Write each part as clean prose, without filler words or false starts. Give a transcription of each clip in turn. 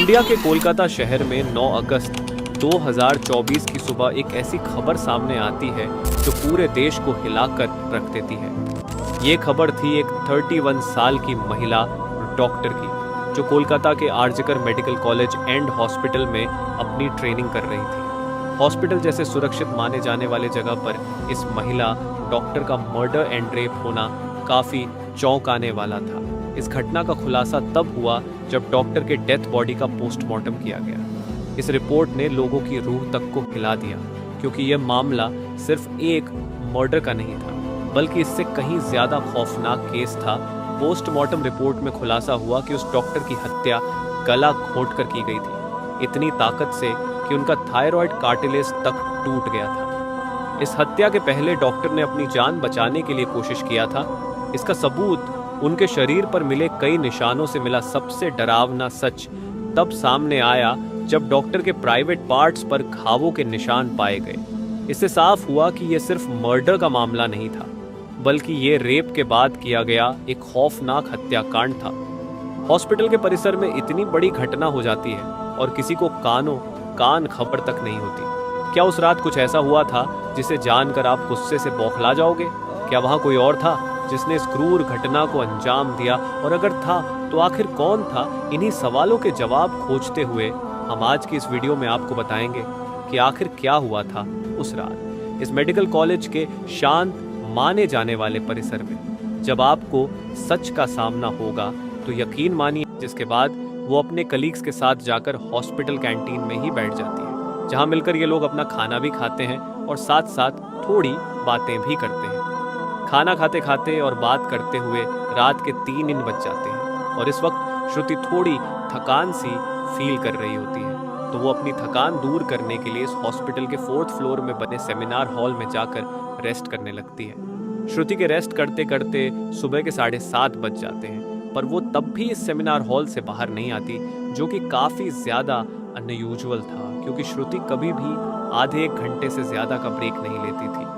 India के कोलकाता शहर में 9 अगस्त 2024 की सुबह एक ऐसी खबर सामने आती है जो पूरे देश को हिलाकर रख देती है। ये खबर थी एक 31 साल की महिला डॉक्टर की जो कोलकाता के आरजिकर मेडिकल कॉलेज एंड हॉस्पिटल में अपनी ट्रेनिंग कर रही थी। हॉस्पिटल जैसे सुरक्षित माने जाने वाले जगह पर इस महिला डॉक्टर का मर्डर एंड रेप होना काफ़ी चौंकाने वाला था। इस घटना का खुलासा तब हुआ जब डॉक्टर के डेथ बॉडी का पोस्टमार्टम किया गया। इस रिपोर्ट ने लोगों की रूह तक को हिला दिया, क्योंकि यह मामला सिर्फ एक मर्डर का नहीं था, बल्कि इससे कहीं ज्यादा खौफनाक केस था। पोस्टमार्टम रिपोर्ट में खुलासा हुआ कि उस डॉक्टर की हत्या गला घोंटकर की गई थी, इतनी ताकत से कि उनका थायराइड कार्टिलेज तक टूट गया था। इस हत्या के पहले डॉक्टर ने अपनी जान बचाने के लिए कोशिश किया था। इसका सबूत उनके शरीर पर मिले कई निशानों से मिला। सबसे डरावना सच तब सामने आया जब डॉक्टर के प्राइवेट पार्ट्स पर घावों के निशान पाए गए। इससे साफ हुआ कि यह सिर्फ मर्डर का मामला नहीं था, बल्कि ये रेप के बाद किया गया एक खौफनाक हत्याकांड था। हॉस्पिटल के परिसर में इतनी बड़ी घटना हो जाती है और किसी को कान खबर तक नहीं होती। क्या उस रात कुछ ऐसा हुआ था जिसे जानकर आप गुस्से से बौखला जाओगे? क्या वहां कोई और था जिसने इस क्रूर घटना को अंजाम दिया, और अगर था तो आखिर कौन था? इन्हीं सवालों के जवाब खोजते हुए हम आज की इस वीडियो में आपको बताएंगे कि आखिर क्या हुआ था उस रात इस मेडिकल कॉलेज के शांत माने जाने वाले परिसर में। जब आपको सच का सामना होगा तो यकीन मानिए, जिसके बाद वो अपने कलीग्स के साथ जाकर हॉस्पिटल कैंटीन में ही बैठ जाती है, जहां मिलकर ये लोग अपना खाना भी खाते हैं और साथ साथ थोड़ी बातें भी करते हैं। खाना खाते खाते और बात करते हुए रात के 3 बज जाते हैं और इस वक्त श्रुति थोड़ी थकान सी फील कर रही होती है, तो वो अपनी थकान दूर करने के लिए इस हॉस्पिटल के 4th फ्लोर में बने सेमिनार हॉल में जाकर रेस्ट करने लगती है। श्रुति के रेस्ट करते करते सुबह के 7:30 बज जाते हैं, पर वो तब भी इस सेमिनार हॉल से बाहर नहीं आती, जो कि काफ़ी ज़्यादा अनयूजुअल था, क्योंकि श्रुति कभी भी आधे 1 घंटे से ज़्यादा का ब्रेक नहीं लेती थी।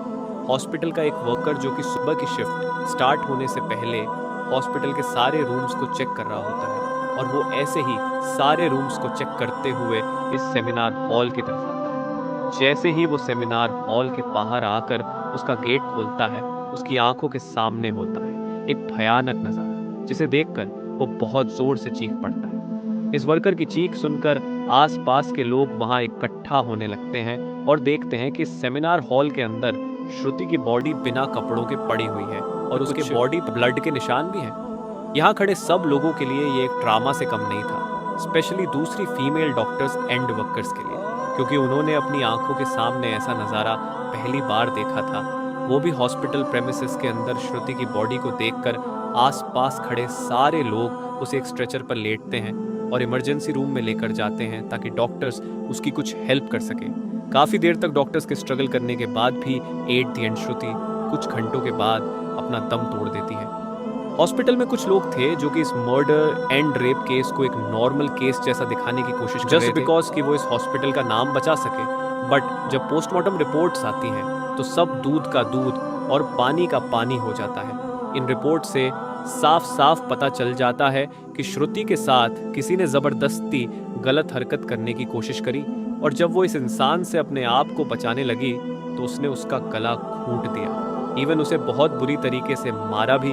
हॉस्पिटल का एक वर्कर जो कि सुबह की शिफ्ट स्टार्ट होने से पहले हॉस्पिटल के सारे रूम्स को चेक कर रहा होता है, और वो ऐसे ही सारे रूम्स को चेक करते हुए इस सेमिनार हॉल की तरफ आता है। जैसे ही वो सेमिनार हॉल के बाहर आकर उसका गेट खोलता है, उसकी आंखों के सामने होता है एक भयानक नज़ारा, जिसे देखकर वो बहुत जोर से चीख पड़ता है। इस वर्कर की चीख सुनकर आसपास के लोग वहां इकट्ठा होने लगते हैं और देखते हैं कि सेमिनार हॉल के अंदर श्रुति की बॉडी बिना कपड़ों के पड़ी हुई है और उसके बॉडी ब्लड के निशान भी हैं। यहाँ खड़े सब लोगों के लिए ये एक ड्रामा से कम नहीं था, स्पेशली दूसरी फीमेल डॉक्टर्स एंड वर्कर्स के लिए, क्योंकि उन्होंने अपनी आंखों के सामने ऐसा नज़ारा पहली बार देखा था। वो भी हॉस्पिटल प्रेमिसेस के अंदर श्रुति की बॉडी को देखकर आसपास खड़े सारे लोग उसे एक स्ट्रेचर पर लेटते हैं और इमरजेंसी रूम में लेकर जाते हैं ताकि डॉक्टर्स उसकी कुछ हेल्प कर सकें। काफ़ी देर तक डॉक्टर्स के स्ट्रगल करने के बाद भी एट द एंड श्रुति कुछ घंटों के बाद अपना दम तोड़ देती है। हॉस्पिटल में कुछ लोग थे जो कि इस मर्डर एंड रेप केस को एक नॉर्मल केस जैसा दिखाने की कोशिश कर रहे थे, जस्ट बिकॉज कि वो इस हॉस्पिटल का नाम बचा सके। बट जब पोस्टमार्टम रिपोर्ट्स आती हैं तो सब दूध का दूध और पानी का पानी हो जाता है। इन रिपोर्ट से साफ साफ पता चल जाता है कि श्रुति के साथ किसी ने ज़बरदस्ती गलत हरकत करने की कोशिश करी, और जब वो इस इंसान से अपने आप को बचाने लगी तो उसने उसका गला घोंट दिया, इवन उसे बहुत बुरी तरीके से मारा भी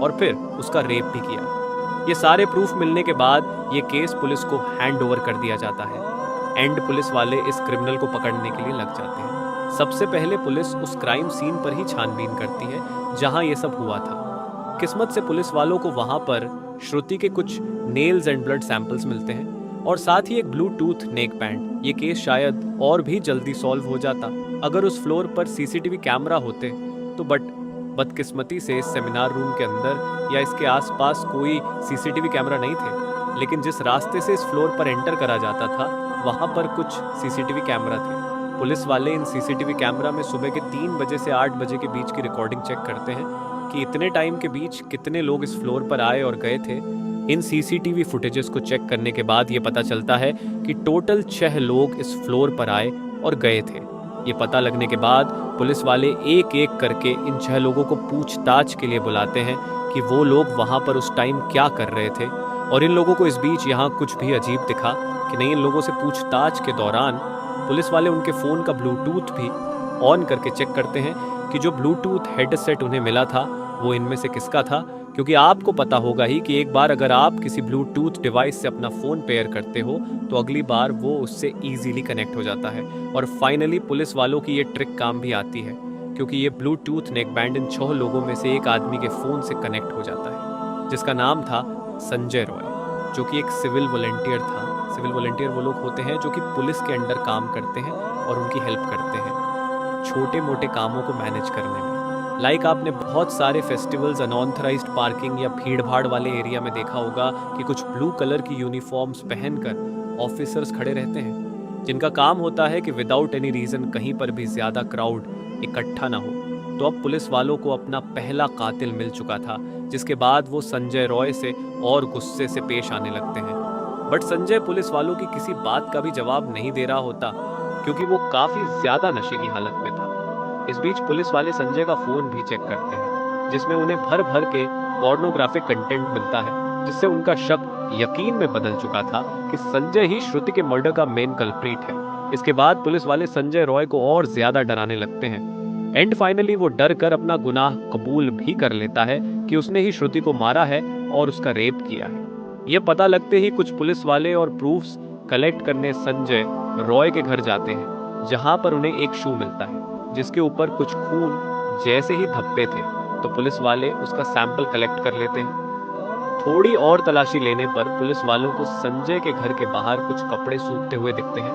और फिर उसका रेप भी किया। ये सारे प्रूफ मिलने के बाद ये केस पुलिस को हैंड ओवर कर दिया जाता है एंड पुलिस वाले इस क्रिमिनल को पकड़ने के लिए लग जाते हैं। सबसे पहले पुलिस उस क्राइम सीन पर ही छानबीन करती है जहां ये सब हुआ था। किस्मत से पुलिस वालों को वहां पर श्रुति के कुछ नेल्स एंड ब्लड सैंपल्स मिलते हैं और साथ ही एक ब्लूटूथ नेक बैंड। ये केस शायद और भी जल्दी सॉल्व हो जाता अगर उस फ्लोर पर सीसीटीवी कैमरा होते तो, बट बदकिस्मती से इस सेमिनार रूम के अंदर या इसके आसपास कोई सीसीटीवी कैमरा नहीं थे। लेकिन जिस रास्ते से इस फ्लोर पर एंटर करा जाता था वहां पर कुछ सीसीटीवी कैमरा थे। पुलिस वाले इन सीसीटीवी कैमरा में सुबह के 3 बजे से 8 बजे के बीच की रिकॉर्डिंग चेक करते हैं कि इतने टाइम के बीच कितने लोग इस फ्लोर पर आए और गए थे। इन सीसीटीवी फुटेजेस को चेक करने के बाद ये पता चलता है कि टोटल 6 लोग इस फ्लोर पर आए और गए थे। ये पता लगने के बाद पुलिस वाले एक एक करके इन 6 लोगों को पूछताछ के लिए बुलाते हैं कि वो लोग वहाँ पर उस टाइम क्या कर रहे थे और इन लोगों को इस बीच यहाँ कुछ भी अजीब दिखा कि नहीं, इन लोगों से पूछताछ के दौरान पुलिस वाले उनके फ़ोन का ब्लूटूथ भी ऑन करके चेक करते हैं कि जो ब्लूटूथ हेडसेट उन्हें मिला था वो इनमें से किसका था। क्योंकि आपको पता होगा ही कि एक बार अगर आप किसी ब्लूटूथ डिवाइस से अपना फ़ोन पेयर करते हो तो अगली बार वो उससे ईजीली कनेक्ट हो जाता है। और फाइनली पुलिस वालों की ये ट्रिक काम भी आती है, क्योंकि ये ब्लूटूथ नेक बैंड इन 6 लोगों में से एक आदमी के फ़ोन से कनेक्ट हो जाता है, जिसका नाम था संजय रॉय, जो कि एक सिविल वॉलंटियर था। सिविल वॉलंटियर वो लोग होते हैं जो कि पुलिस के अंडर काम करते हैं और उनकी हेल्प करते हैं छोटे मोटे कामों को मैनेज करने में। लाइक आपने बहुत सारे फेस्टिवल्स अनऑथराइज्ड पार्किंग या भीड़ भाड़ वाले एरिया में देखा होगा कि कुछ ब्लू कलर की यूनिफॉर्म्स पहनकर ऑफिसर्स खड़े रहते हैं, जिनका काम होता है कि विदाउट एनी रीज़न कहीं पर भी ज़्यादा क्राउड इकट्ठा ना हो। तो अब पुलिस वालों को अपना पहला कातिल मिल चुका था, जिसके बाद वो संजय रॉय से और गुस्से से पेश आने लगते हैं। बट संजय पुलिस वालों की किसी बात का भी जवाब नहीं दे रहा होता, क्योंकि वो काफ़ी ज़्यादा नशे की हालत में था। इस बीच पुलिस वाले संजय का फ़ोन भी चेक करते हैं, जिसमें उन्हें भर भर के पॉर्नोग्राफिक कंटेंट मिलता है, जिससे उनका शक यकीन में बदल चुका था कि संजय ही श्रुति के मर्डर का मेन कल्प्रिट है। इसके बाद पुलिस वाले संजय रॉय को और ज़्यादा डराने लगते हैं। एंड फाइनली वो डर कर अपना गुनाह कबूल भी कर लेता है कि उसने ही श्रुति को मारा है और उसका रेप किया है। ये पता लगते ही कुछ पुलिस वाले और प्रूफ्स कलेक्ट करने संजय रॉय के घर जाते हैं, जहां पर उन्हें एक शू मिलता है जिसके ऊपर कुछ खून जैसे ही धब्बे थे। तो पुलिस वाले उसका सैंपल कलेक्ट कर लेते हैं। थोड़ी और तलाशी लेने पर पुलिस वालों को संजय के घर के बाहर कुछ कपड़े सूखते हुए दिखते हैं,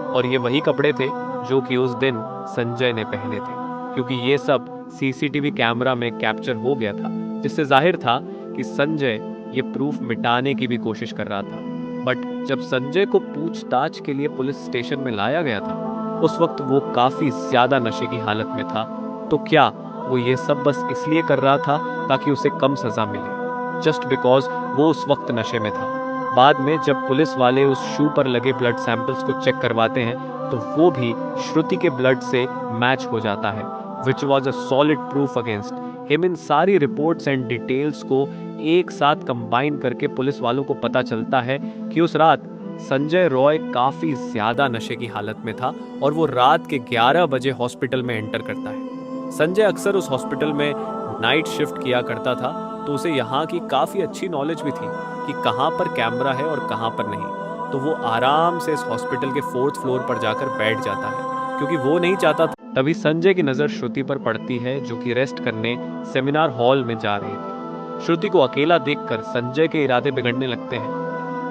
और ये वही कपड़े थे जो कि उस दिन संजय ने पहने थे, क्योंकि ये सब सीसीटीवी कैमरा में कैप्चर हो गया था, जिससे जाहिर था कि संजय ये प्रूफ मिटाने की भी कोशिश कर रहा था। बट जब संजय को पूछताछ के लिए पुलिस स्टेशन में लाया गया था, उस वक्त वो काफ़ी ज़्यादा नशे की हालत में था। तो क्या वो ये सब बस इसलिए कर रहा था ताकि उसे कम सज़ा मिले, जस्ट बिकॉज वो उस वक्त नशे में था। बाद में जब पुलिस वाले उस शू पर लगे ब्लड सैंपल्स को चेक करवाते हैं तो वो भी श्रुति के ब्लड से मैच हो जाता है, which was a solid proof against him. इन सारी रिपोर्ट्स एंड डिटेल्स को एक साथ कंबाइन करके पुलिस वालों को पता चलता है कि उस रात संजय रॉय काफ़ी ज़्यादा नशे की हालत में था और वो रात के 11 बजे हॉस्पिटल में एंटर करता है। संजय अक्सर उस हॉस्पिटल में नाइट शिफ्ट किया करता था, तो उसे यहाँ की काफ़ी अच्छी नॉलेज भी थी कि कहाँ पर कैमरा है और कहाँ पर नहीं। तो वो आराम से इस हॉस्पिटल के 4th फ्लोर पर जाकर बैठ जाता है, क्योंकि वो नहीं चाहता था। तभी संजय की नज़र श्रुति पर पड़ती है, जो कि रेस्ट करने सेमिनार हॉल में जा रही थी। श्रुति को अकेला देखकर संजय के इरादे बिगड़ने लगते हैं।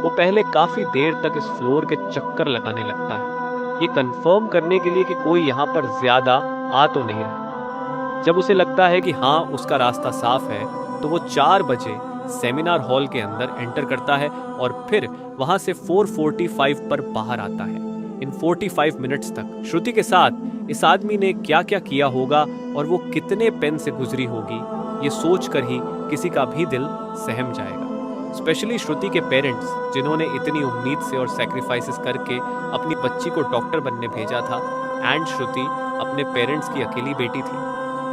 वो पहले काफ़ी देर तक इस फ्लोर के चक्कर लगाने लगता है, ये कंफर्म करने के लिए कि कोई यहाँ पर ज़्यादा आ तो नहीं रहा। जब उसे लगता है कि हाँ उसका रास्ता साफ है, तो वो 4 बजे सेमिनार हॉल के अंदर एंटर करता है और फिर वहाँ से 4:45 पर बाहर आता है। इन 45 मिनट्स तक श्रुति के साथ इस आदमी ने क्या क्या किया होगा और वो कितने पेन से गुजरी होगी, ये सोच कर ही किसी का भी दिल सहम जाएगा। स्पेशली श्रुति के पेरेंट्स, जिन्होंने इतनी उम्मीद से और सेक्रीफाइसेस करके अपनी बच्ची को डॉक्टर बनने भेजा था, एंड श्रुति अपने पेरेंट्स की अकेली बेटी थी,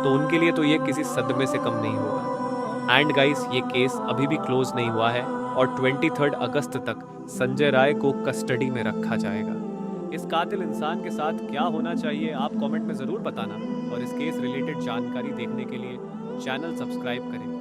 तो उनके लिए तो ये किसी सदमे से कम नहीं होगा। एंड गाइस, ये केस अभी भी क्लोज नहीं हुआ है और 23 अगस्त तक संजय राय को कस्टडी में रखा जाएगा। इस कातिल इंसान के साथ क्या होना चाहिए आप कमेंट में ज़रूर बताना, और इस केस रिलेटेड जानकारी देखने के लिए चैनल सब्सक्राइब करें।